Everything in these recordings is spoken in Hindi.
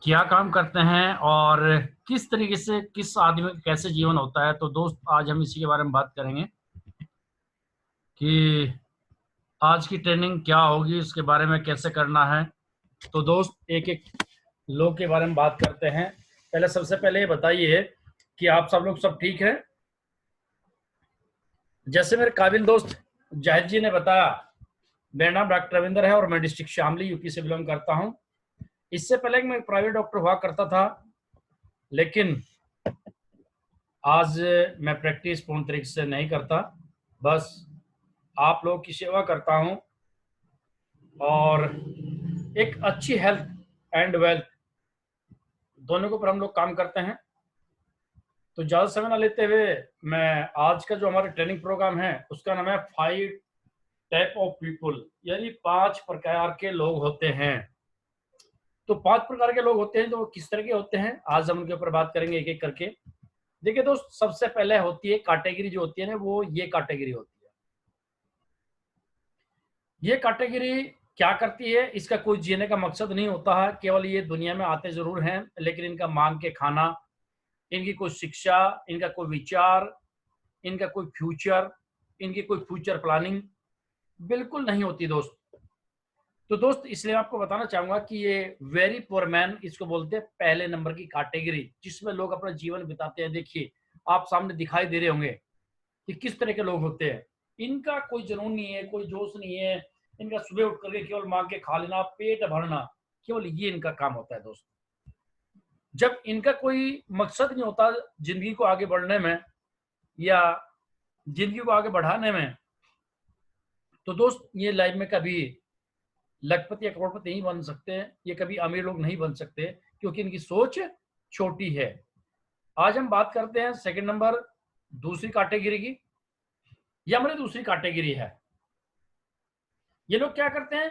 क्या काम करते हैं और किस तरीके से किस आदमी का कैसे जीवन होता है। तो दोस्त, आज हम इसी के बारे में बात करेंगे कि आज की ट्रेनिंग क्या होगी, उसके बारे में कैसे करना है। तो दोस्त, एक एक लोग के बारे में बात करते हैं। पहले सबसे पहले ये बताइए कि आप सब लोग सब ठीक है। जैसे मेरे काबिल दोस्त जाहिद जी ने बताया, मेरा नाम डॉक्टर रविंदर है और मैं डिस्ट्रिक्ट शामली यूपी से बिलोंग करता हूँ। इससे पहले मैं प्राइवेट डॉक्टर हुआ करता था, लेकिन आज मैं प्रैक्टिस पूर्ण तरीके से नहीं करता। बस आप लोगों की सेवा करता हूं और एक अच्छी हेल्थ एंड वेल्थ दोनों के ऊपर हम लोग काम करते हैं। तो ज़्यादा समय ना लेते हुए, मैं आज का जो हमारा ट्रेनिंग प्रोग्राम है उसका नाम है 5 टाइप ऑफ पीपुल, यानी 5 प्रकार के लोग होते हैं। तो 5 प्रकार के लोग होते हैं, तो वो किस तरह के होते हैं आज हम उनके ऊपर बात करेंगे एक एक करके। देखिए दोस्त, सबसे पहले होती है कैटेगरी, जो होती है ना, वो ये कैटेगरी होती है। ये कैटेगरी क्या करती है, इसका कोई जीने का मकसद नहीं होता है, केवल ये दुनिया में आते जरूर हैं, लेकिन इनका मांग के खाना, इनकी कोई शिक्षा, इनका कोई विचार, इनका कोई फ्यूचर, इनकी कोई फ्यूचर प्लानिंग बिल्कुल नहीं होती दोस्त। तो दोस्त, इसलिए आपको बताना चाहूंगा कि ये वेरी पुअर मैन, इसको बोलते हैं पहले नंबर की कैटेगरी, जिसमें लोग अपना जीवन बिताते हैं। देखिए, आप सामने दिखाई दे रहे होंगे कि किस तरह के लोग होते हैं। इनका कोई जुनून नहीं है, कोई जोश नहीं है। इनका सुबह उठ करके केवल मांग के खा लेना, पेट भरना, केवल ये इनका काम होता है दोस्त। जब इनका कोई मकसद नहीं होता जिंदगी को आगे बढ़ने में या जिंदगी को आगे बढ़ाने में, तो दोस्त ये लाइफ में कभी लखपति या करोड़पति नहीं बन सकते हैं, ये कभी अमीर लोग नहीं बन सकते, क्योंकि इनकी सोच छोटी है। आज हम बात करते हैं सेकंड नंबर, दूसरी कैटेगरी की। ये हमारी दूसरी कैटेगरी है। ये लोग क्या करते हैं,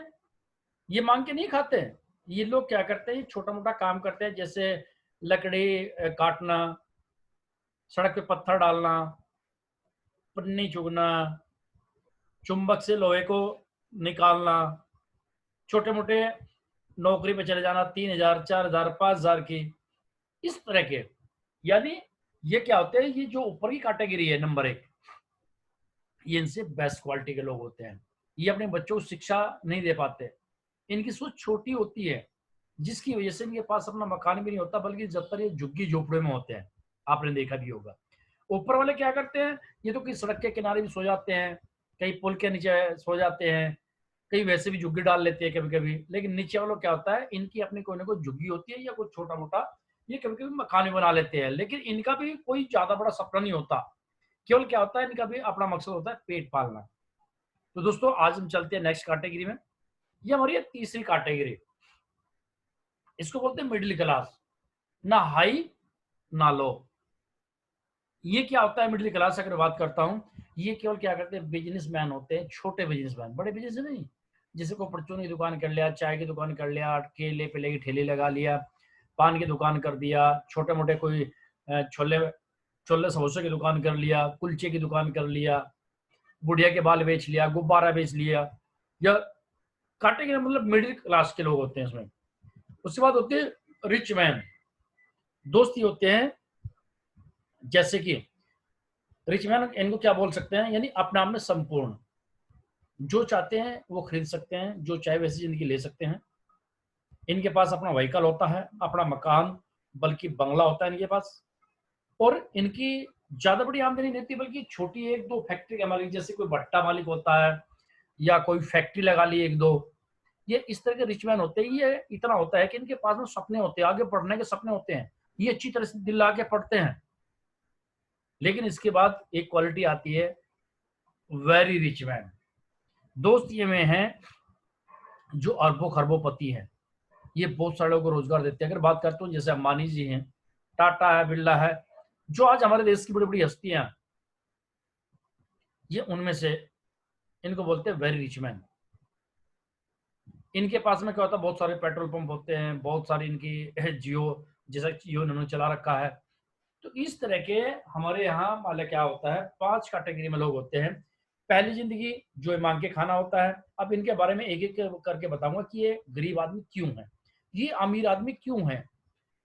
ये मांग के नहीं खाते हैं। ये लोग क्या करते हैं, छोटा मोटा काम करते हैं, जैसे लकड़ी काटना, सड़क पे पत्थर डालना, पन्नी चुगना, चुंबक से लोहे को निकालना, छोटे मोटे नौकरी पे चले जाना, 3,000 4,000 5,000 की, इस तरह के। यानी ये क्या होते हैं, ये जो ऊपर की कैटेगरी है नंबर 1, ये इनसे बेस्ट क्वालिटी के लोग होते हैं। ये अपने बच्चों को शिक्षा नहीं दे पाते, इनकी सोच छोटी होती है, जिसकी वजह से इनके पास अपना मकान भी नहीं होता, बल्कि ज्यादातर ये झुग्गी झोपड़े में होते हैं। आपने देखा भी होगा। ऊपर वाले क्या करते हैं, ये तो कहीं सड़क के किनारे भी सो जाते हैं, कहीं पुल के नीचे सो जाते हैं, कहीं वैसे भी झुग्गी डाल लेते हैं कभी कभी। लेकिन नीचे वालों क्या होता है, इनकी अपनी कोई ना कोई झुग्गी होती है या कोई छोटा मोटा, ये कभी कभी मकान भी बना लेते हैं, लेकिन इनका भी कोई ज्यादा बड़ा सपना नहीं होता। केवल क्या होता है, इनका भी अपना मकसद होता है पेट पालना। तो दोस्तों, आज हम चलते हैं नेक्स्ट कैटेगरी में। ये हमारी है तीसरी कैटेगरी, इसको बोलते हैं मिडिल क्लास। ना हाई ना लो। ये क्या होता है मिडिल क्लास, अगर बात करता हूँ, ये केवल क्या करते हैं, बिजनेसमैन होते हैं, छोटे बिजनेसमैन, बड़े बिजनेस नहीं। जैसे को परचून की दुकान कर लिया, चाय की दुकान कर लिया, केले पेले की ठेली लगा लिया, पान की दुकान कर दिया, छोटे मोटे कोई छोले छोले समोसे की दुकान कर लिया, कुलचे की दुकान कर लिया, बुढ़िया के बाल बेच लिया, गुब्बारा बेच लिया, या काटेंगे मतलब मिडिल क्लास के लोग होते हैं इसमें। उसके बाद होते हैं रिच मैन। दोस्त ये होते हैं, जैसे कि रिच मैन, इनको क्या बोल सकते हैं, यानी अपने आप में संपूर्ण, जो चाहते हैं वो खरीद सकते हैं, जो चाहे वैसी जिंदगी ले सकते हैं। इनके पास अपना व्हीकल होता है, अपना मकान, बल्कि बंगला होता है इनके पास। और इनकी ज्यादा बड़ी आमदनी नहीं होती, बल्कि छोटी एक दो फैक्ट्री के मालिक, जैसे कोई भट्टा मालिक होता है या कोई फैक्ट्री लगा ली एक दो, ये इस तरह के रिच मैन होते हैं। ये इतना होता है कि इनके पास में सपने होते हैं, आगे बढ़ने के सपने होते हैं, ये अच्छी तरह से दिल ला के पढ़ते हैं। लेकिन इसके बाद एक क्वालिटी आती है, वेरी रिच मैन। दोस्त ये में हैं जो अरबों खरबों पति हैं, ये बहुत सारे लोगों को रोजगार देते हैं। अगर बात करता हूँ, जैसे अंबानी जी हैं, टाटा है, बिरला है, जो आज हमारे देश की बड़ी बड़ी हस्तियां, ये उनमें से, इनको बोलते हैं वेरी रिच मैन। इनके पास में क्या होता है, बहुत सारे पेट्रोल पंप होते हैं, बहुत सारी इनकी जियो, जैसा जियो इन्होंने चला रखा है। तो इस तरह के हमारे यहाँ वाले क्या होता है, 5 कैटेगरी में लोग होते हैं। पहली जिंदगी जो मांग के खाना होता है। अब इनके बारे में एक एक करके बताऊंगा कि ये गरीब आदमी क्यों है, ये अमीर आदमी क्यों है,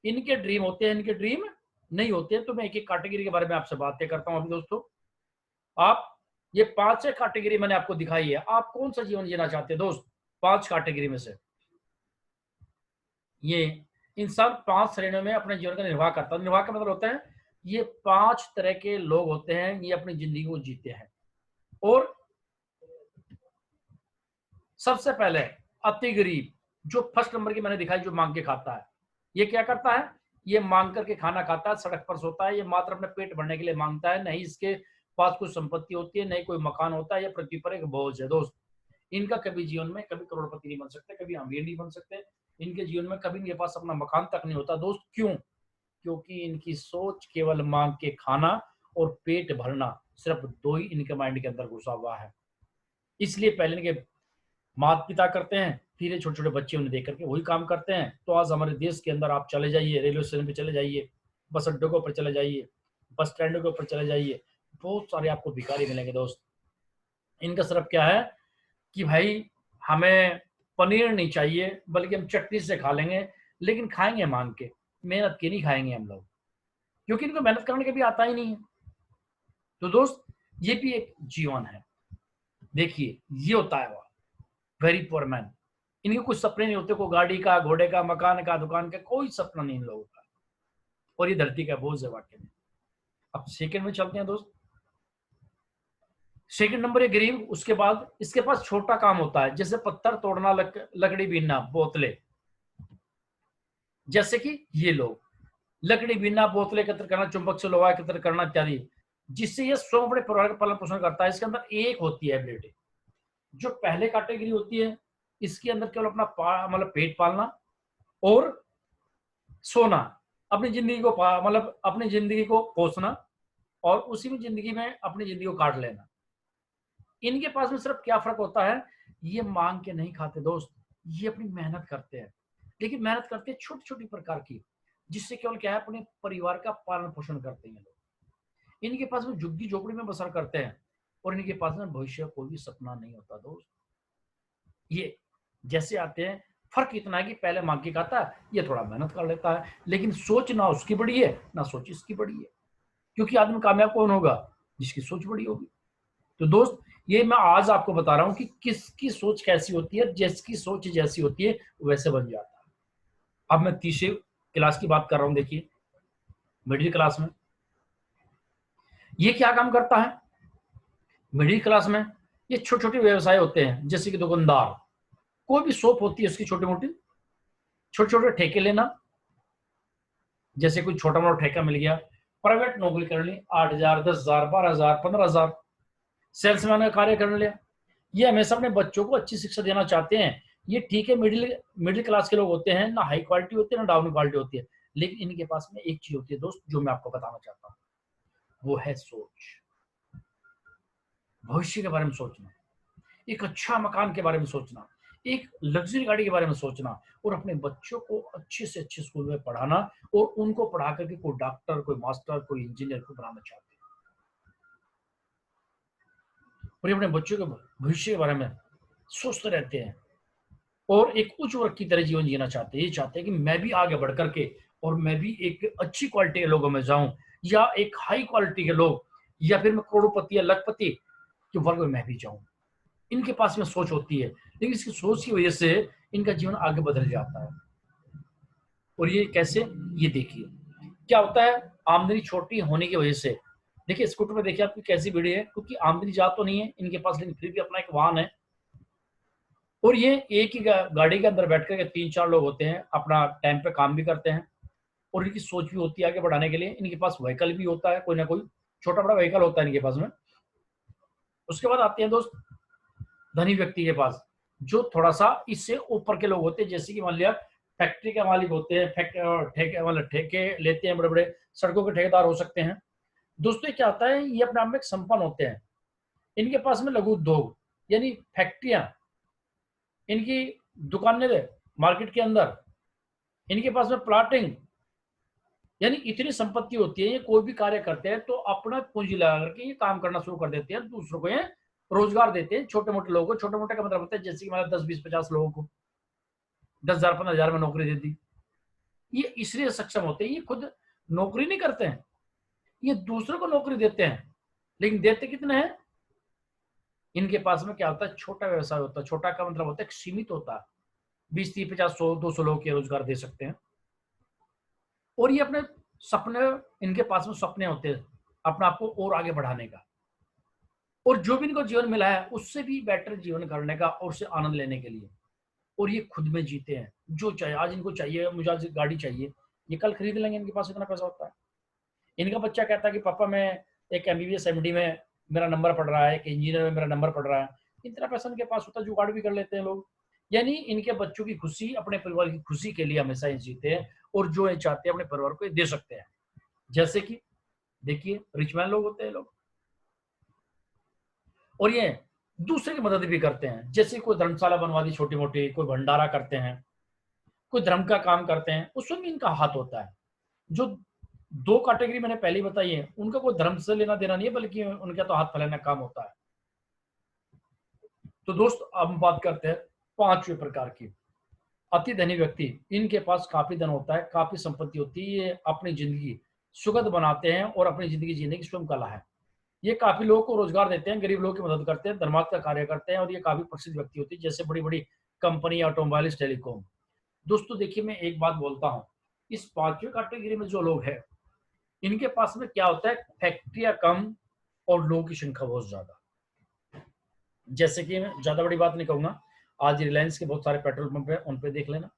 इनके ड्रीम होते हैं, इनके ड्रीम नहीं होते हैं। तो मैं एक एक कैटेगरी के बारे में आपसे बातें करता हूं अभी दोस्तों। आप ये 5 कैटेगरी मैंने आपको दिखाई है, आप कौन सा जीवन जीना चाहते हैं दोस्त? 5 कैटेगरी में से ये इंसान 5 श्रेणियों में अपने जीवन का निर्वाह करता है। निर्वाह का मतलब होता है ये 5 तरह के लोग होते हैं, ये अपनी जिंदगी को जीते हैं। और सबसे पहले अति गरीब, जो फर्स्ट नंबर की मैंने दिखाई, जो मांग के खाता है। ये क्या करता है? ये मांग करके खाना खाता है, सड़क पर सोता है, ये मात्र अपने पेट भरने के लिए मांगता है, नहीं इसके पास कोई संपत्ति होती है, नहीं कोई मकान होता है, ये पृथ्वी पर एक बोझ है दोस्त। इनका कभी जीवन में कभी करोड़पति नहीं बन सकते, कभी अमीर नहीं बन सकते, इनके जीवन में कभी इनके पास अपना मकान तक नहीं होता दोस्त। क्यों? क्योंकि इनकी सोच केवल मांग के खाना और पेट भरना, सिर्फ 2 ही इनके माइंड के अंदर घुसा हुआ है। इसलिए पहले इनके माता पिता करते हैं, फिर ये छोटे छोटे बच्चे उन्हें देख करके वही काम करते हैं। तो आज हमारे देश के अंदर आप चले जाइए, रेलवे स्टेशन पे चले जाइए, बस अड्डों के ऊपर चले जाइए, बस स्टैंडों के ऊपर चले जाइए, बहुत सारे आपको भिखारी मिलेंगे दोस्त। इनका सिर्फ क्या है कि भाई हमें पनीर नहीं चाहिए, बल्कि हम चटनी से खा लेंगे, लेकिन खाएंगे मांग के, मेहनत के नहीं खाएंगे हम लोग, क्योंकि इनको मेहनत करने के भी आता ही नहीं है। तो दोस्त ये भी एक जीवन है। देखिए ये होता है वेरी पुअर मैन। इनके कुछ सपने नहीं होते, कोई गाड़ी का, घोड़े का, मकान का, दुकान का, कोई सपना नहीं इन लोगों का। और ये धरती का बोझ है वाकई में। अब सेकंड में चलते हैं दोस्त। सेकंड नंबर है गरीब। उसके बाद इसके पास छोटा काम होता है, जैसे पत्थर तोड़ना, लकड़ी बीनना, बोतलें। जैसे कि ये लोग लकड़ी बीनना, बोतलें एकत्र करना, चुंबक से लोहा एकत्र करना इत्यादि, जिससे ये स्वयं अपने परिवार का पालन पोषण करता है। इसके अंदर एक होती है एबिलिटी, जो पहले कैटेगरी होती है, इसके अंदर केवल अपना मतलब पेट पालना और सोना, अपनी जिंदगी को मतलब अपनी जिंदगी को पोसना, और उसी में जिंदगी में अपनी जिंदगी को काट लेना। इनके पास में सिर्फ क्या फर्क होता है, ये मांग के नहीं खाते दोस्त, ये अपनी मेहनत करते हैं, लेकिन मेहनत करते हैं छोटी छोटी प्रकार की, जिससे केवल क्या है, अपने परिवार का पालन पोषण करते हैं लोग। इनके पास में झुग्गी झोपड़ी में बसर करते हैं, और इनके पास में भविष्य का कोई भी सपना नहीं होता दोस्त। ये जैसे आते हैं, फर्क इतना है कि पहले मांग के खाता है, ये थोड़ा मेहनत कर लेता है, लेकिन सोच ना उसकी बड़ी है ना सोच इसकी बड़ी है, क्योंकि आदमी कामयाब कौन होगा? जिसकी सोच बड़ी होगी। तो दोस्त ये मैं आज आपको बता रहा हूं कि किसकी सोच कैसी होती है, जिसकी सोच जैसी होती है वैसे बन जाता है। अब मैं तीसरे क्लास की बात कर रहा हूं। देखिए मिडिल क्लास में ये क्या काम करता है? मिडिल क्लास में ये छोटे छोटे व्यवसाय होते हैं, जैसे कि दुकानदार, कोई भी शॉप होती है उसकी छोटी मोटी, छोटे छोटे ठेके लेना, जैसे कोई छोटा मोटा ठेका मिल गया, प्राइवेट नौकरी कर ली, 8,000, 10,000, 12,000, 15,000, सेल्समैन का कार्य कर लिया। ये हमेशा अपने बच्चों को अच्छी शिक्षा देना चाहते हैं। ये ठीक है, मिडिल मिडिल क्लास के लोग होते हैं, ना हाई क्वालिटी होती है ना डाउन क्वालिटी होती है, लेकिन इनके पास में एक चीज होती है दोस्त, जो मैं आपको बताना चाहता हूँ, वो है सोच। भविष्य के बारे में सोचना, एक अच्छा मकान के बारे में सोचना, एक लग्जरी गाड़ी के बारे में सोचना, और अपने बच्चों को अच्छे से अच्छे स्कूल में पढ़ाना, और उनको पढ़ा करके कोई डॉक्टर, कोई मास्टर, कोई इंजीनियर को बनाना चाहते हैं। और अपने बच्चों के भविष्य के बारे में सोचते रहते हैं, और एक उच्च वर्ग की तरह जीवन जीना चाहते हैं। ये चाहते हैं कि मैं भी आगे बढ़ करके, और मैं भी एक अच्छी क्वालिटी के लोगों में जाऊं, या एक हाई क्वालिटी के लोग, या फिर मैं करोड़पति या लखपति के वर्ग में मैं भी जाऊं। इनके पास में सोच होती है, लेकिन इसकी सोच की वजह से इनका जीवन आगे बदल जाता है। और ये कैसे? ये देखिए क्या होता है, आमदनी छोटी होने की वजह से। देखिए स्कूटर में देखिए आपकी कैसी भीड़ है, क्योंकि आमदनी ज्यादा तो नहीं है इनके पास, लेकिन फिर भी अपना एक वाहन है, और ये एक ही गाड़ी के अंदर बैठ कर 3-4 लोग होते हैं, अपना टाइम पे काम भी करते हैं, और इनकी सोच भी होती है आगे बढ़ाने के लिए। इनके पास व्हीकल भी होता है, कोई ना कोई छोटा बड़ा व्हीकल होता है इनके पास में। उसके बाद आते हैं दोस्त धनी व्यक्ति के पास, जो थोड़ा सा इससे ऊपर के लोग होते हैं, जैसे कि मान लिया फैक्ट्री के मालिक होते हैं, ठेके मतलब ठेके लेते हैं, बड़े बड़े सड़कों के ठेकेदार हो सकते हैं। दोस्तों क्या होता है, ये अपने आप में संपन्न होते हैं। इनके पास में लघु उद्योग यानी फैक्ट्रियां, इनकी दुकानें मार्केट के अंदर, इनके पास में प्लाटिंग, यानी इतनी संपत्ति होती है। ये कोई भी कार्य करते हैं तो अपना पूंजी लगा करके ये काम करना शुरू कर देते हैं, दूसरों को ये रोजगार देते हैं, छोटे मोटे लोगों को। छोटे मोटे का मतलब होता है जैसे कि मतलब 10, 20, 50 लोगों को 10,000, 15,000 में नौकरी दे दी। ये इसलिए सक्षम होते हैं, ये खुद नौकरी नहीं करते हैं, ये दूसरों को नौकरी देते हैं, लेकिन देते कितने हैं? इनके पास में क्या होता है, छोटा व्यवसाय होता है। छोटा का मतलब होता है सीमित होता है, 20 30 50 100 200 लोग के रोजगार दे सकते हैं। और ये अपने सपने, इनके पास में सपने होते हैं अपने आप को और आगे बढ़ाने का, और जो भी इनको जीवन मिला है उससे भी बेटर जीवन करने का और उससे आनंद लेने के लिए। और ये खुद में जीते हैं, जो चाहे आज इनको चाहिए, मुझे आज गाड़ी चाहिए, ये कल खरीद लेंगे, इनके पास इतना पैसा होता है। इनका बच्चा कहता है कि पापा मैं एक एमबीबीएस एमडी में मेरा नंबर पड़ रहा है, एक इंजीनियर में मेरा नंबर पड़ रहा है, इतना पैसा इनके पास होता है, जुगाड़ भी कर लेते हैं लोग। यानी इनके बच्चों की खुशी, अपने परिवार की खुशी के लिए हमेशा ये जीते हैं, और जो ये चाहते हैं अपने परिवार को ये दे सकते हैं। जैसे कि देखिए रिचमैन लोग होते हैं लोग, और ये दूसरे की मदद भी करते हैं। जैसे कोई धर्मशाला बनवा दी छोटी मोटी, कोई भंडारा करते हैं, कोई धर्म का काम करते हैं, उसमें भी इनका हाथ होता है। जो दो कैटेगरी मैंने पहले ही बताई है, उनका कोई धर्म से लेना देना नहीं है, बल्कि उनका तो हाथ फैलाने का काम होता है। तो दोस्त अब हम बात करते हैं पांचवें प्रकार की, अति धनी व्यक्ति। इनके पास काफी धन होता है, काफी संपत्ति होती है, ये अपनी जिंदगी सुखद बनाते हैं और अपनी जिंदगी जीने की स्वयं कला है। ये काफी लोगों को रोजगार देते हैं, गरीब लोगों की मदद करते हैं, धर्मार्थ का कार्य करते हैं, और ये काफी प्रसिद्ध व्यक्ति होती है, जैसे बड़ी बड़ी कंपनी, ऑटोमोबाइल्स, टेलीकॉम। दोस्तों देखिए मैं एक बात बोलता हूँ, इस पांचवें कैटेगरी में जो लोग हैं, इनके पास में क्या होता है, फैक्ट्रियां कम और लोगों की संख्या बहुत ज्यादा। जैसे कि मैं ज्यादा बड़ी बात नहीं कहूंगा, आज रिलायंस के बहुत सारे पेट्रोल पंप है, उन पे देख लेना।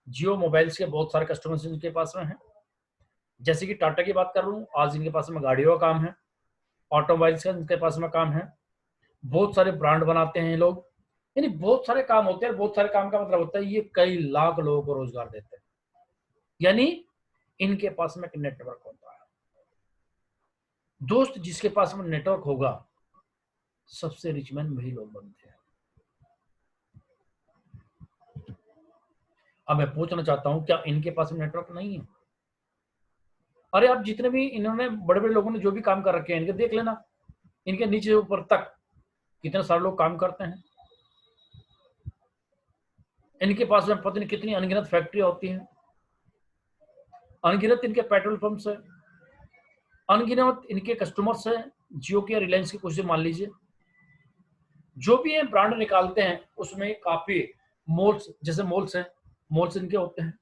जियो मोबाइल्स के बहुत सारे कस्टमर्स इनके पास में हैं। जैसे कि टाटा की बात कर रहा हूँ, आज इनके पास में गाड़ियों का काम है, ऑटोमोबाइल्स का इनके पास में काम है, बहुत सारे ब्रांड बनाते हैं ये लोग। यानी बहुत सारे काम होते हैं, बहुत सारे काम का मतलब होता है ये कई लाख लोगों को रोजगार देते हैं। यानी इनके पास में एक नेटवर्क होता है। दोस्त जिसके पास में नेटवर्क होगा, सबसे रिच मैन वही लोग बनते हैं। अब मैं पूछना चाहता हूं, क्या इनके पास में नेटवर्क नहीं है? अरे आप जितने भी इन्होंने बड़े बड़े लोगों ने जो भी काम कर रखे हैं, इनके देख लेना, इनके नीचे ऊपर तक कितने सारे लोग काम करते हैं। इनके पास में पता नहीं कितनी अनगिनत फैक्ट्रियां होती हैं, अनगिनत इनके पेट्रोल पंप है, अनगिनत इनके कस्टमर्स है, जियो के, रिलायंस के, कुछ से मान लीजिए। जो भी ये ब्रांड निकालते हैं उसमें काफी मॉल्स, जैसे मॉल्स हैं, मॉल्स इनके होते हैं।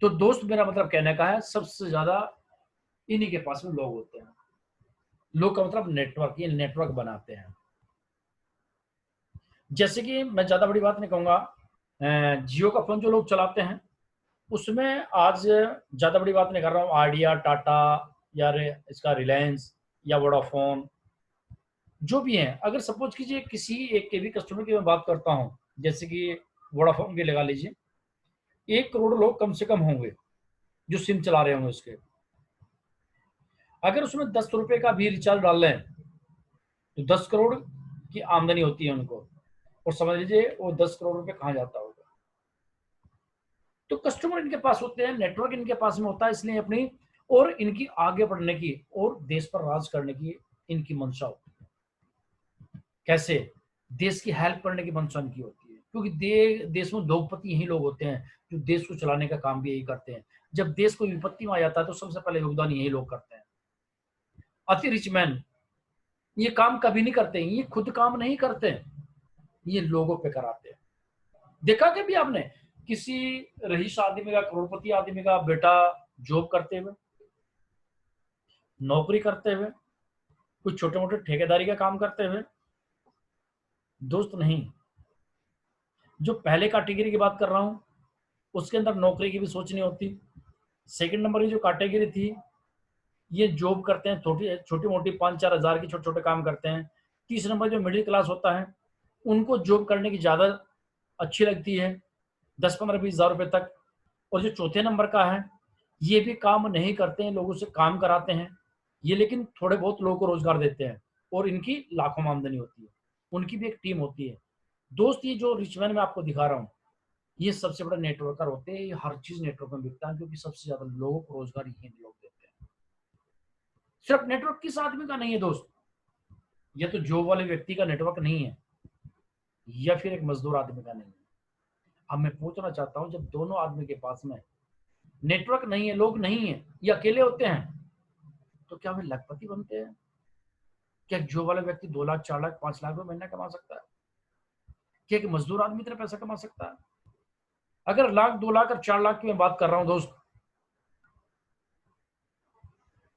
तो दोस्त मेरा मतलब कहने का है, सबसे ज्यादा इन्हीं के पास में लोग होते हैं। लोग का मतलब नेटवर्क, ये नेटवर्क बनाते हैं। जैसे कि मैं ज्यादा बड़ी बात नहीं कहूंगा, जियो का फोन जो लोग चलाते हैं उसमें आज ज्यादा बड़ी बात नहीं कर रहा हूँ, आइडिया, टाटा, या इसका रिलायंस या वोडाफोन, जो भी है, अगर सपोज कीजिए किसी एक के भी कस्टमर की मैं बात करता हूँ, जैसे कि वोडाफोन की लगा लीजिए, 1 करोड़ लोग कम से कम होंगे जो सिम चला रहे होंगे उसके। अगर उसमें 10 रुपए का भी रिचार्ज डाल रहे हैं तो 10 करोड़ की आमदनी होती है उनको, और समझ लीजिए वो 10 करोड़ रुपए कहाँ जाता होगा। तो कस्टमर इनके पास होते हैं, नेटवर्क इनके पास में होता है, इसलिए अपनी और इनकी आगे बढ़ने की और देश पर राज करने की इनकी मंशा होती है। कैसे? देश की हेल्प करने की मंशा इनकी होती है, क्योंकि देश में उद्योगपति यही लोग होते हैं जो देश को चलाने का काम भी यही करते हैं। जब देश को विपत्ति में आ जाता है तो सबसे पहले योगदान यही लोग करते हैं। अति रिच मैन ये काम कभी नहीं करते, ये खुद काम नहीं करते, ये लोगों पे कराते हैं। देखा कभी आपने किसी रईस आदमी का, करोड़पति आदमी का बेटा जॉब करते हुए, नौकरी करते हुए, कुछ छोटे मोटे ठेकेदारी का काम करते हुए? दोस्त नहीं। जो पहले कैटेगरी की बात कर रहा हूं उसके अंदर नौकरी की भी सोच नहीं होती। सेकंड नंबर की जो कैटेगरी थी, ये जॉब करते हैं, छोटी छोटी मोटी 5-4 हजार की छोटे छोटे काम करते हैं। तीसरे नंबर जो मिडिल क्लास होता है, उनको जॉब करने की ज्यादा अच्छी लगती है, 10-15-20 हजार रुपए तक। और जो चौथे नंबर का है, ये भी काम नहीं करते हैं, लोगों से काम कराते हैं ये, लेकिन थोड़े बहुत लोगों को रोजगार देते हैं और इनकी लाखों में आमदनी होती है। उनकी भी एक टीम होती है। दोस्त ये जो रिचमैन में आपको दिखा रहा हूँ, ये सबसे बड़ा नेटवर्कर होते हैं, ये हर चीज नेटवर्क में बिकता है, क्योंकि सबसे ज्यादा लोगों को रोजगार यही लोग देते हैं। सिर्फ नेटवर्क किस आदमी का नहीं है दोस्त, ये तो जॉब वाले व्यक्ति का नेटवर्क नहीं है, या फिर एक मजदूर आदमी का नहीं है। अब मैं पूछना चाहता हूं, जब दोनों आदमी के पास में नेटवर्क नहीं है, लोग नहीं है, ये अकेले होते हैं, तो क्या वे लखपति बनते हैं? क्या जो वाला व्यक्ति 2 लाख 4 लाख 5 लाख रुपए महीना कमा सकता है? क्या एक मजदूर आदमी इतना पैसा कमा सकता है? अगर लाख 2 लाख और 4 लाख की मैं बात कर रहा हूं दोस्त,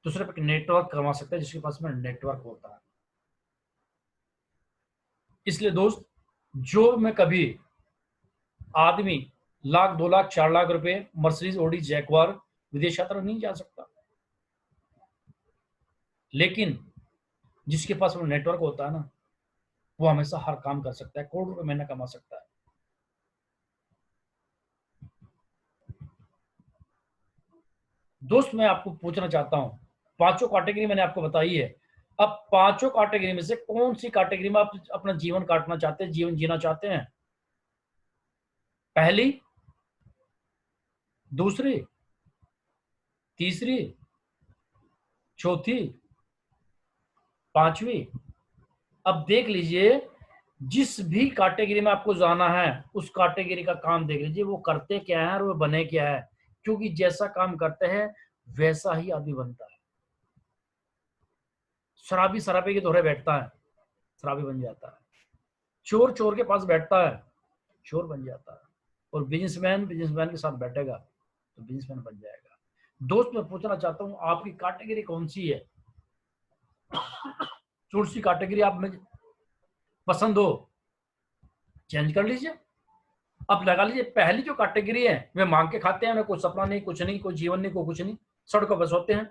तो सिर्फ एक नेटवर्क कमा सकता है जिसके पास में नेटवर्क होता है। इसलिए दोस्त, जो में कभी आदमी लाख 2 लाख 4 लाख रुपए मर्सिडीज ऑडी जैगवार विदेश यात्रा नहीं जा सकता, लेकिन जिसके पास वो नेटवर्क होता है ना, वो हमेशा हर काम कर सकता है, करोड़ रुपए महीना कमा सकता है। दोस्त, मैं आपको पूछना चाहता हूं, पांचों कैटेगरी मैंने आपको बताई है। अब पांचों कैटेगरी में से कौन सी कैटेगरी में आप अपना जीवन काटना चाहते हैं, जीवन जीना चाहते हैं? पहली, दूसरी, तीसरी, चौथी, पांचवी? अब देख लीजिए, जिस भी कैटेगरी में आपको जाना है उस कैटेगरी का काम देख लीजिए, वो करते क्या है और वो बने क्या है, क्योंकि जैसा काम करते हैं वैसा ही आदमी बनता है। शराबी शराबी के दोहरे बैठता है, शराबी बन जाता है। चोर चोर के पास बैठता है, चोर बन जाता है। और बिजनेसमैन बिजनेसमैन के साथ बैठेगा तो बिजनेसमैन बन जाएगा। दोस्त, मैं पूछना चाहता हूं, आपकी कैटेगरी कौन सी है? कौन सी कैटेगरी आप में पसंद हो, चेंज कर लीजिए। अब लगा लीजिए, पहली जो कैटेगरी है वे मांग के खाते हैं, उन्हें कोई सपना नहीं, कुछ नहीं, कोई जीवन नहीं, कोई कुछ नहीं, सड़कों पर सोते हैं।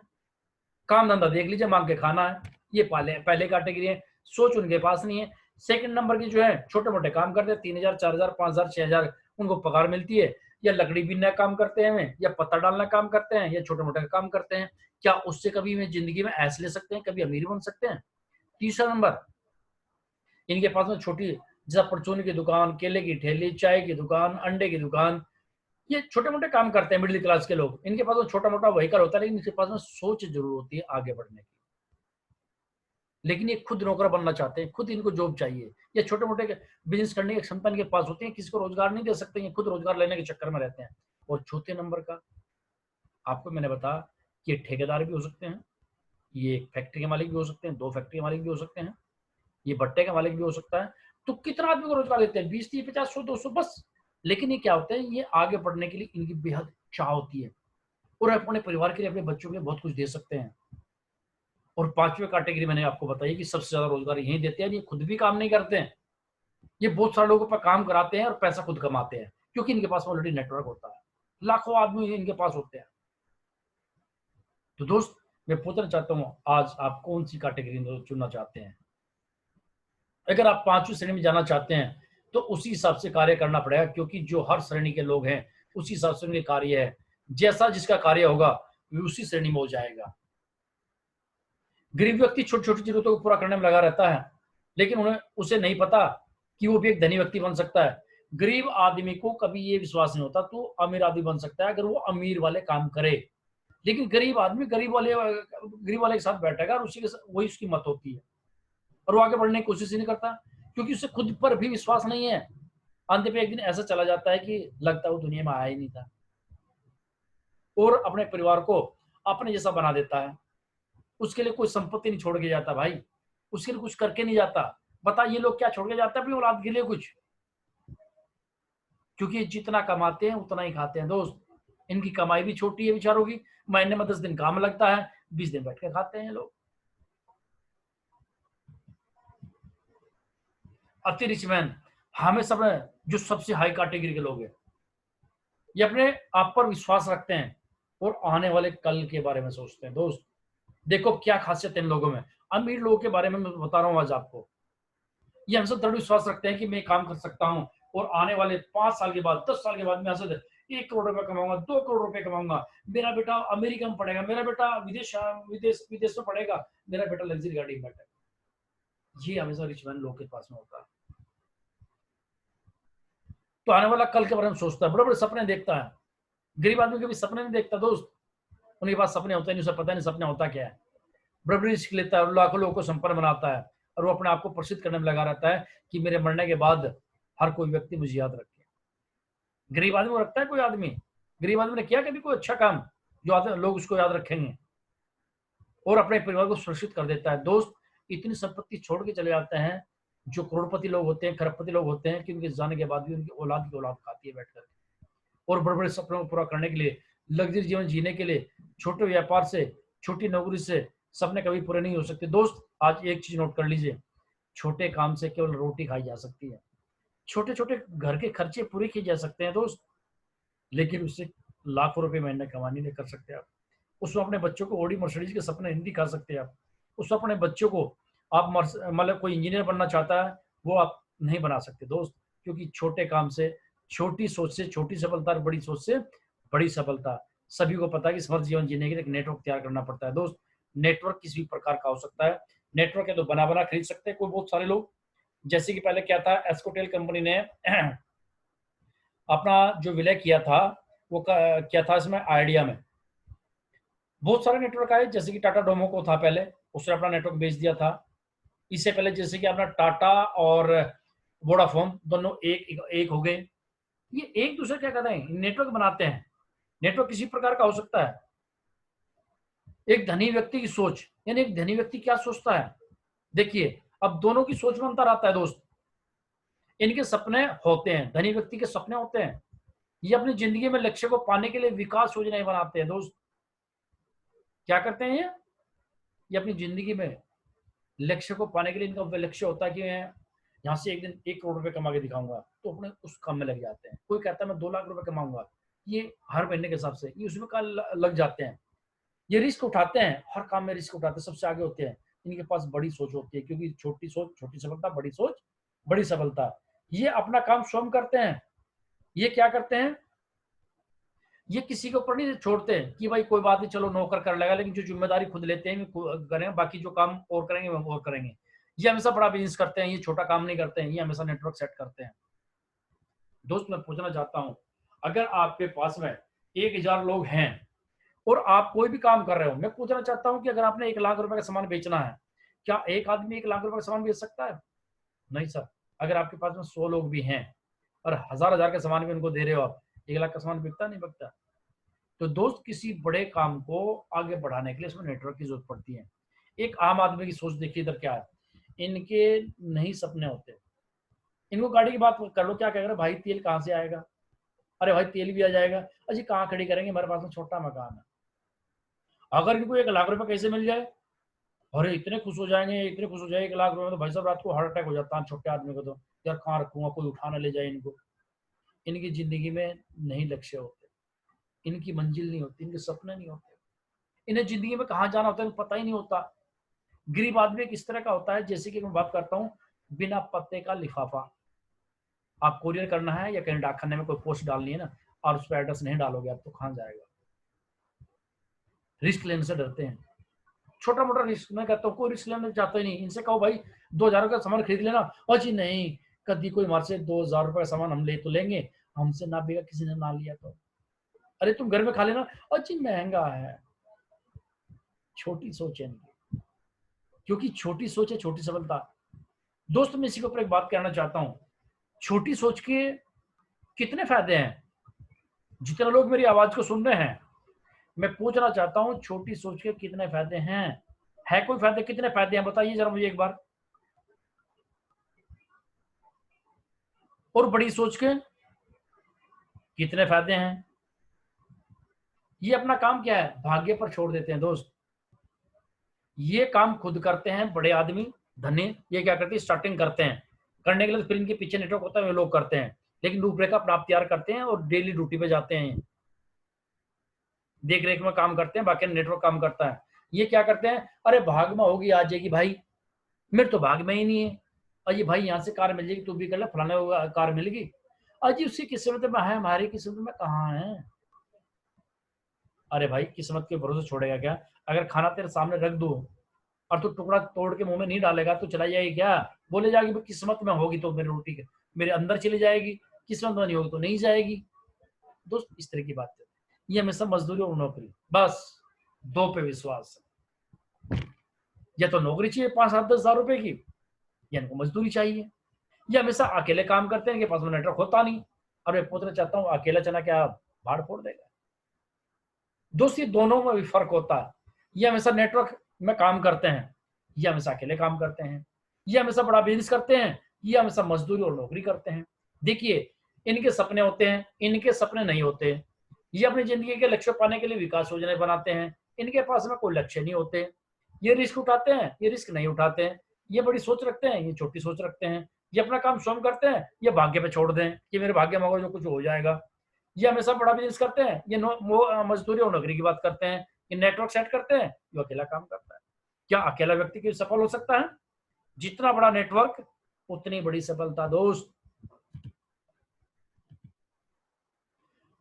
काम धंधा देख लीजिए, मांग के खाना है, ये पहले कैटेगरी है, सोच उनके पास नहीं है। सेकंड नंबर की जो है, छोटे मोटे काम करते हैं, 3,000 4,000 5,000 6,000 उनको पगार मिलती है, या लकड़ी बीनना काम करते हैं, या पत्ता डालना काम करते हैं, या छोटे मोटे काम करते हैं। क्या उससे कभी में जिंदगी में ऐश ले सकते हैं, कभी अमीर बन सकते हैं? तीसरा नंबर, इनके पास में छोटी, जैसा परचून की दुकान, केले की ठेली, चाय की दुकान, अंडे की दुकान, ये छोटे मोटे काम करते हैं मिडिल क्लास के लोग। इनके पास में छोटा मोटा व्हीकल होता है, लेकिन इनके पास में सोच जरूर होती है आगे बढ़ने की। लेकिन ये खुद नौकर बनना चाहते हैं, खुद इनको जॉब चाहिए, या छोटे मोटे बिजनेस करने की क्षमता इनके पास होती है, किसी को रोजगार नहीं दे सकते, ये खुद रोजगार लेने के चक्कर में रहते हैं। और चौथे नंबर का, आपको मैंने बताया कि ये ठेकेदार भी हो सकते हैं, ये एक फैक्ट्री के मालिक भी हो सकते हैं, 2 फैक्ट्री के मालिक भी हो सकते हैं, ये भट्टे का मालिक भी हो सकता है। तो कितना आदमी को रोजगार देते हैं? 20 30 50 100 200 बस। लेकिन ये क्या होता है, ये आगे बढ़ने के लिए इनकी बेहद चाह होती है, और अपने परिवार के लिए, अपने बच्चों के लिए बहुत कुछ दे सकते हैं। और पांचवी कैटेगरी मैंने आपको बताई कि सबसे ज्यादा रोजगार यही देते हैं, ये खुद भी काम नहीं करते हैं, ये बहुत सारे लोगों पर काम कराते हैं और पैसा खुद कमाते हैं, क्योंकि इनके पास ऑलरेडी नेटवर्क होता है, लाखों आदमी इनके पास होते हैं। तो दोस्त, मैं पूछना चाहता हूँ, आज आप कौन सी कैटेगरी चुनना चाहते हैं? अगर आप पांचवी श्रेणी में जाना चाहते हैं तो उसी हिसाब से कार्य करना पड़ेगा, क्योंकि जो हर श्रेणी के लोग हैं उसी हिसाब से उनके कार्य है, जैसा जिसका कार्य होगा वो उसी श्रेणी में हो जाएगा। गरीब व्यक्ति छोटी छोटी जरूरतों को पूरा करने में लगा रहता है, लेकिन उसे नहीं पता कि वो भी एक धनी व्यक्ति बन सकता है। गरीब आदमी को कभी ये विश्वास नहीं होता तो अमीर आदमी बन सकता है अगर वो अमीर वाले काम करे, लेकिन गरीब आदमी गरीब वाले के साथ बैठेगा और वही उसकी मत होती है, और वो आगे बढ़ने की कोशिश ही नहीं करता, क्योंकि उसे खुद पर भी विश्वास नहीं है। अंत में एक दिन ऐसा चला जाता है कि लगता है वो दुनिया में आया ही नहीं था, और अपने परिवार को अपने जैसा बना देता है। उसके लिए कोई संपत्ति नहीं छोड़ के जाता भाई, उसके लिए कुछ करके नहीं जाता। बता, ये लोग क्या छोड़ के जाते हैं अपनी औलाद के लिए कुछ? क्योंकि जितना कमाते हैं उतना ही खाते हैं दोस्त। इनकी कमाई भी छोटी है बेचारों की, महीने में 10 दिन काम लगता है, 20 दिन बैठ के खाते हैं लोग। अति रिच मैन हमेशा जो सबसे हाई कैटेगरी के लोग हैं, ये अपने आप पर विश्वास रखते हैं और आने वाले कल के बारे में सोचते हैं। दोस्त, देखो क्या खासियत है इन लोगों में। अमीर लोगों के बारे में मैं बता रहा हूं आज आपको, ये हमसे दृढ़ विश्वास रखते हैं कि मैं काम कर सकता हूं, और आने वाले 5 साल के बाद 10 साल के बाद मैं यहाँ से 1 करोड़ रुपए कमाऊंगा, 2 करोड़ रुपए कमाऊंगा, मेरा बेटा अमेरिका में पढ़ेगा, मेरा बेटा विदेश में पढ़ेगा, मेरा बेटा लग्जरी गाड़ी में बैठेगा। ये हमेशा रिच मैन लोग के पास में होता है। तो आने वाला कल के बारे में सोचता है, बड़े बड़े सपने देखता है। गरीब आदमी कभी सपने नहीं देखता दोस्त, उनके पास सपने होते नहीं, उसे पता नहीं सपने होता क्या है। बड़े बड़े रिस्क लेता है और लाखों लोगों को संपन्न बनाता है, और वो अपने आप को प्रसिद्ध करने में लगा रहता है कि मेरे मरने के बाद हर कोई व्यक्ति मुझे याद रखे। गरीब आदमी को रखता है कोई आदमी? गरीब आदमी ने किया कभी कोई अच्छा काम जो लोग उसको याद रखेंगे और अपने परिवार को सुरक्षित कर देता है। दोस्त, इतनी संपत्ति छोड़ के चले जाते हैं जो करोड़पति लोग होते हैं, खरबपति लोग होते हैं कि उनके जाने के बाद भी उनकी औलाद की औलाद खाती है बैठ कर और बड़े बड़े सपनों को पूरा करने के लिए, लग्जरी जीवन जीने के लिए, छोटे व्यापार से, छोटी नौकरी से सपने कभी पूरे नहीं हो सकते। दोस्त, आज एक चीज नोट कर लीजिए, छोटे काम से केवल रोटी खाई जा सकती है, छोटे छोटे घर के खर्चे पूरे किए जा सकते हैं दोस्त, लेकिन उससे लाखों रुपए महीने कमानी नहीं कर सकते आप। उसमें अपने बच्चों को ऑडी मर्सिडीज के सपने नहीं दिखा सकते आप। उसमें अपने बच्चों को आप मतलब कोई इंजीनियर बनना चाहता है वो आप नहीं बना सकते दोस्त, क्योंकि छोटे काम से, छोटी सोच से छोटी सफलता और बड़ी सोच से बड़ी सफलता। सभी को पता है कि समर्थ जीवन जीने के लिए एक नेटवर्क तैयार करना पड़ता है दोस्त। नेटवर्क किसी भी प्रकार का हो सकता है। नेटवर्क है तो बना बना खरीद सकते हैं कोई बहुत सारे लोग। जैसे कि पहले क्या था, एस्कोटेल कंपनी ने अपना जो विलय किया था वो क्या था, इसमें आइडिया में बहुत सारे नेटवर्क आए। जैसे कि टाटा डोमोको था पहले, उसने अपना नेटवर्क बेच दिया था। इससे पहले जैसे कि अपना टाटा और वोडाफोन दोनों एक हो गए। ये एक दूसरे क्या कहते हैं, नेटवर्क बनाते हैं। नेटवर्क किसी प्रकार का हो सकता है। एक धनी व्यक्ति की सोच, यानी एक धनी व्यक्ति क्या सोचता है, देखिए अब दोनों की सोच में अंतर आता है दोस्त। इनके सपने होते हैं, धनी व्यक्ति के सपने होते हैं, ये अपनी जिंदगी में लक्ष्य को पाने के लिए विकास योजनाएं बनाते हैं दोस्त। क्या करते हैं ये अपनी जिंदगी में लक्ष्य को पाने के लिए इनका लक्ष्य होता है कि मैं यहाँ से एक दिन 1 करोड़ रुपए कमा के दिखाऊंगा, तो अपने उस काम में लग जाते हैं। कोई कहता है मैं 2 लाख रुपए कमाऊंगा, ये हर महीने के हिसाब से ये उसमें लग जाते हैं। ये रिस्क उठाते हैं, हर काम में रिस्क उठाते हैं, सबसे आगे होते हैं। इनके पास बड़ी सोच होती है, क्योंकि छोटी सोच छोटी सफलता, बड़ी सोच बड़ी सफलता। ये अपना काम स्वयं करते हैं। ये क्या करते हैं, ये किसी के ऊपर नहीं छोड़ते हैं कि भाई कोई बात नहीं चलो नौकर कर लेगा, लेकिन जो जिम्मेदारी खुद लेते हैं करें, बाकी जो काम और करेंगे वो और करेंगे। ये हमेशा बड़ा बिजनेस करते हैं, ये छोटा काम नहीं करते हैं, ये हमेशा नेटवर्क सेट करते हैं। दोस्त, मैं पूछना चाहता हूं, अगर आपके पास में 1,000 लोग हैं और आप कोई भी काम कर रहे हो, मैं पूछना चाहता हूं कि अगर आपने 1 लाख रुपए का सामान बेचना है, क्या एक आदमी 1 लाख रुपए का सामान बेच सकता है? नहीं सर। अगर आपके पास में 100 लोग भी हैं और हजार हजार का सामान भी उनको दे रहे हो आप, 1 लाख का सामान बिकता नहीं बिकता। तो दोस्त, किसी बड़े काम को आगे बढ़ाने के लिए इसमें नेटवर्क की जरूरत पड़ती है। एक आम आदमी की सोच देखिए इधर क्या है, इनके नहीं सपने होते। इनको गाड़ी की बात कर लो, क्या कह रहे भाई तेल कहाँ से आएगा, अरे भाई तेल भी आ जाएगा, अजी कहाँ खड़ी करेंगे, हमारे पास में छोटा मकान है। अगर इनको 1 लाख रुपए कैसे मिल जाए, अरे इतने खुश हो जाएंगे, इतने खुश हो जाए 1 लाख रुपए में, तो भाई साहब रात को हार्ट अटैक हो जाता है छोटे आदमी को। तो यार कहाँ रखूंगा, कोई उठाने ले जाए इनको। इनकी जिंदगी में नहीं लक्ष्य होते, इनकी मंजिल नहीं होती, इनके सपने नहीं होते, इन्हें जिंदगी में कहाँ जाना होता है पता ही नहीं होता। गरीब आदमी किस तरह का होता है, जैसे कि मैं बात करता हूँ, बिना पत्ते का लिफाफा। आप कोरियर करना है या कहीं डाकखाने में कोई पोस्ट डालनी है ना, और उस पर एड्रेस नहीं डालोगे आप, तो कहाँ जाएगा। रिस्क लेने से डरते हैं, छोटा मोटा रिस्क। मैं कहता हूँ कोई रिस्क लेना चाहता ही नहीं। इनसे कहो भाई 2,000 का सामान खरीद लेना, और जी नहीं, कभी कोई हमारे से 2,000 रुपए का सामान हम ले तो लेंगे, हमसे ना बिका, किसी ने ना लिया तो अरे तुम घर में खा लेना, और जी महंगा है। छोटी सोच है इनकी, क्योंकि छोटी सोच है छोटी सफलता। दोस्त, मैं इसी के ऊपर एक बात कहना चाहता हूँ, छोटी सोच के कितने फायदे हैं। जितने लोग मेरी आवाज को सुन रहे हैं, मैं पूछना चाहता हूँ, छोटी सोच के कितने फायदे हैं? है कोई फायदे? कितने फायदे हैं बताइए जरा मुझे एक बार। और बड़ी सोच के कितने फायदे हैं? ये अपना काम क्या है, भाग्य पर छोड़ देते हैं दोस्त। ये काम खुद करते हैं बड़े आदमी, धनी। ये क्या करते हैं, स्टार्टिंग करते हैं, करने के लिए फिर इनके पीछे नेटवर्क होता है, वे लोग करते हैं, लेकिन रूपरेखा अपना आप तैयार करते हैं और डेली ड्यूटी पे जाते हैं, देख रेख में काम करते हैं, बाकी नेटवर्क काम करता है। ये क्या करते हैं, अरे भाग में होगी आ जाएगी भाई, मेरे तो भाग में ही नहीं है। अजी भाई यहाँ से कार मिल जाएगी, तू भी कर ले, फलाने कार मिलेगी। अजी उसकी किस्मत में है, हमारी किस्मत में कहाँ है। अरे भाई किस्मत के भरोसे छोड़ेगा क्या? अगर खाना तेरे सामने रख दो और तू टुकड़ा तोड़ के मुंह में नहीं डालेगा तो चला जाएगी क्या? बोले जाएगी किस्मत में होगी तो मेरी रोटी मेरे अंदर चली जाएगी, किस्मत में नहीं होगी तो नहीं जाएगी। दोस्त, इस तरह की बात है। ये हमेशा मजदूरी और नौकरी, बस दो पे विश्वास है। या तो नौकरी चाहिए 5-7-10 हजार रुपए की, या इनको मजदूरी चाहिए। ये हमेशा अकेले काम करते हैं, इनके पास में नेटवर्क होता नहीं। और मैं पूछना चाहता हूँ, अकेला चना क्या भाड़ फोड़ देगा? दोस्त ये दोनों में भी फर्क होता है। ये हमेशा नेटवर्क में काम करते हैं, ये हमेशा अकेले काम करते हैं, ये हमेशा बड़ा बिजनेस करते हैं, ये हमेशा मजदूरी और नौकरी करते हैं। देखिए, इनके सपने होते हैं, इनके सपने नहीं होते। ये अपनी जिंदगी के लक्ष्य पाने के लिए विकास योजनाएं बनाते हैं, इनके पास में कोई लक्ष्य नहीं होते। ये रिस्क उठाते हैं, ये रिस्क नहीं उठाते हैं। ये बड़ी सोच रखते हैं, ये छोटी सोच रखते हैं। ये अपना काम स्वयं करते हैं, ये भाग्य पे छोड़ दें कि मेरे भाग्य में होगा जो कुछ हो जाएगा। ये हमेशा बड़ा बिजनेस करते हैं, ये मजदूरी और नौकरी की बात करते हैं। ये नेटवर्क सेट करते हैं, जो अकेला काम करता है। क्या अकेला व्यक्ति कोई सफल हो सकता है? जितना बड़ा नेटवर्क उतनी बड़ी सफलता दोस्त।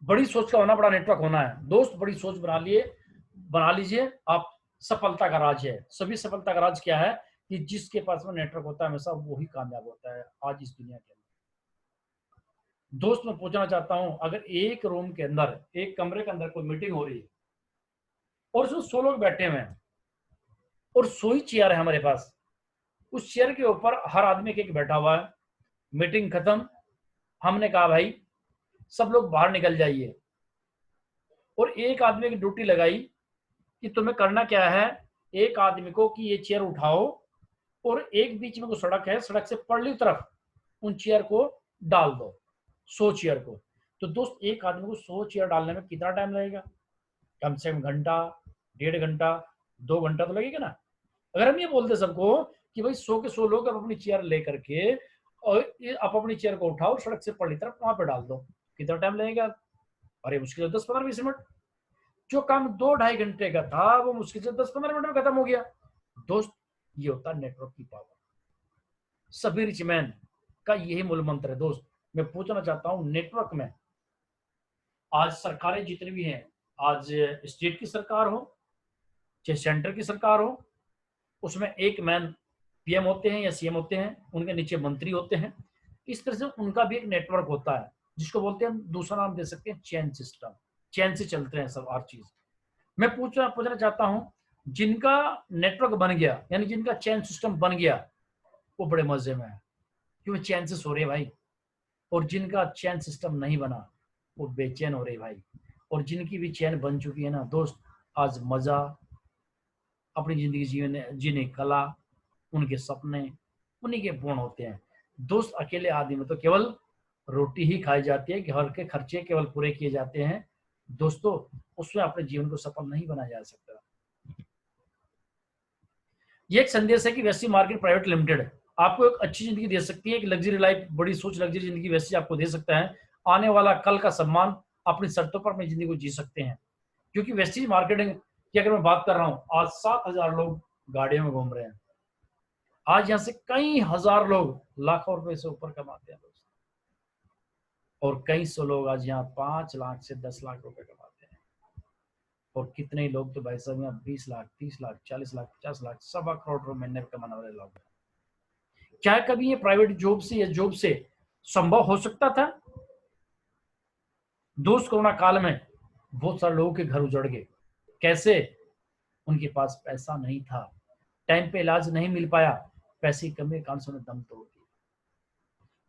बड़ी सोच का होना, बड़ा नेटवर्क होना है दोस्त। बड़ी सोच बना लीजिए आप। सफलता का राज है, सभी सफलता का राज क्या है कि जिसके पास में नेटवर्क होता है हमेशा वही कामयाब होता है आज इस दुनिया के अंदर। दोस्त मैं पूछना चाहता हूं, अगर एक रूम के अंदर, एक कमरे के अंदर कोई मीटिंग हो रही है और उसमें 100 लोग बैठे हुए हैं और 100 ही चेयर है हमारे पास, उस चेयर के ऊपर हर आदमी एक बैठा हुआ है। मीटिंग खत्म, हमने कहा भाई सब लोग बाहर निकल जाइए, और एक आदमी की ड्यूटी लगाई कि तुम्हें करना क्या है, एक आदमी को कि ये चेयर उठाओ और एक बीच में को सड़क है, सड़क से परली तरफ उन चेयर को डाल दो, 100 चेयर को। तो दोस्त एक आदमी को 100 चेयर डालने में कितना टाइम लगेगा? कम से कम घंटा, 1.5 घंटा, 2 घंटा तो लगेगा ना। अगर हम ये बोलते सबको कि भाई 100 के 100 लोग अपनी चेयर लेकर के और आप अपनी चेयर को उठाओ, सड़क से परली तरफ वहां पे डाल दो, कितना टाइम लगेगा? अरे मुश्किल 10-15-20 मिनट। जो काम 2-2.5 घंटे का था वो मुश्किल से 10-15 मिनट में खत्म हो गया। दोस्त ये होता है नेटवर्क की पावर। सभी रिच मैन का यही मूल मंत्र है दोस्त। मैं पूछना चाहता हूं, नेटवर्क में आज सरकारें जितनी भी हैं, आज स्टेट की सरकार हो चाहे सेंटर की सरकार हो, उसमें एक मैन पीएम होते हैं या सीएम होते हैं, उनके नीचे मंत्री होते हैं। इस तरह से उनका भी एक नेटवर्क होता है, जिसको बोलते हैं, हम दूसरा नाम दे सकते हैं चेन सिस्टम। चेन से चलते हैं सब हर चीज। मैं पूछना चाहता हूं, जिनका नेटवर्क बन गया यानी जिनका चेन सिस्टम बन गया वो बड़े मजे में है, क्योंकि चैन से सो रहे भाई। और जिनका चैन सिस्टम नहीं बना वो बेचैन हो रहे भाई। और जिनकी भी चैन बन चुकी है ना दोस्त, आज मजा, अपनी जिंदगी जीने की कला, उनके सपने उन्हीं के पूर्ण होते हैं दोस्त। अकेले आदमी में तो केवल रोटी ही खाई जाती है, घर के खर्चे केवल पूरे किए जाते हैं दोस्तों, उसमें अपने जीवन को सफल नहीं बनाया जा सकता। ये एक संदेश है कि वैसी मार्केट प्राइवेट लिमिटेड आपको एक अच्छी जिंदगी दे सकती है, एक लग्जरी लाइफ, बड़ी सोच लग्जरी जिंदगी वैसी आपको दे सकता है। आने वाला कल का सम्मान अपनी शर्तों पर अपनी जिंदगी को जी सकते हैं। क्योंकि वेस्टीज मार्केटिंग की अगर मैं बात कर रहा हूँ, आज 7,000 लोग गाड़ियों में घूम रहे हैं। आज यहाँ से कई हजार लोग लाखों रुपए से ऊपर कमाते हैं दोस्त, और कई सौ लोग आज यहाँ 5 लाख से 10 लाख रुपए कमाते हैं। और कितने लोग तो भाई साहब यहाँ 20 लाख, 30 लाख, 40 लाख, 50 लाख, 1.25 करोड़ रुपए महीने में कमाने वाले लोग हैं। क्या कभी ये प्राइवेट जॉब से या जॉब से संभव हो सकता था? दोस्त कोरोना काल में बहुत सारे लोगों के घर उजड़ गए। कैसे? उनके पास पैसा नहीं था, टाइम पे इलाज नहीं मिल पाया, पैसे की कमी के कारण से दम तोड़ दिया।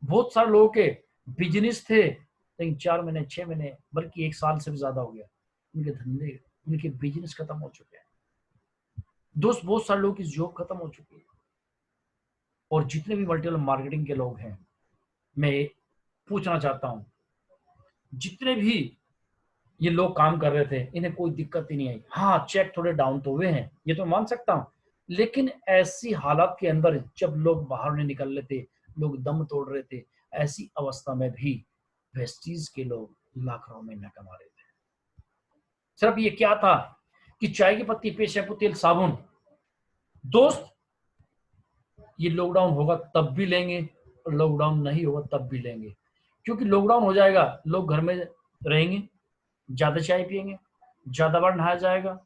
बहुत सारे लोगों के बिजनेस थे, लेकिन 4 महीने, 6 महीने, बल्कि 1 साल से भी ज्यादा हो गया, उनके धंधे, उनके बिजनेस खत्म हो चुके हैं दोस्त। बहुत सारे लोगों की जॉब खत्म हो चुकी है। और जितने भी मल्टीपल मार्केटिंग के लोग हैं, मैं पूछना चाहता हूं, जितने भी ये लोग काम कर रहे थे, इन्हें कोई दिक्कत ही नहीं आई। हाँ, चेक थोड़े डाउन तो हुए हैं, ये तो मान सकता हूं, लेकिन ऐसी हालात के अंदर जब लोग बाहर नहीं निकल रहे थे, लोग दम तोड़ रहे थे, ऐसी अवस्था में भी वेस्टीज के लोग लाखों महीना कमा रहे थे। सिर्फ ये क्या था कि चाय की पत्ती पे शैम्पू तेल साबुन। दोस्त ये लॉकडाउन होगा तब भी लेंगे और लॉकडाउन नहीं होगा तब भी लेंगे, क्योंकि लॉकडाउन हो जाएगा, लोग घर में रहेंगे, ज्यादा चाय पियेंगे, ज्यादा बार नहाया जाएगा,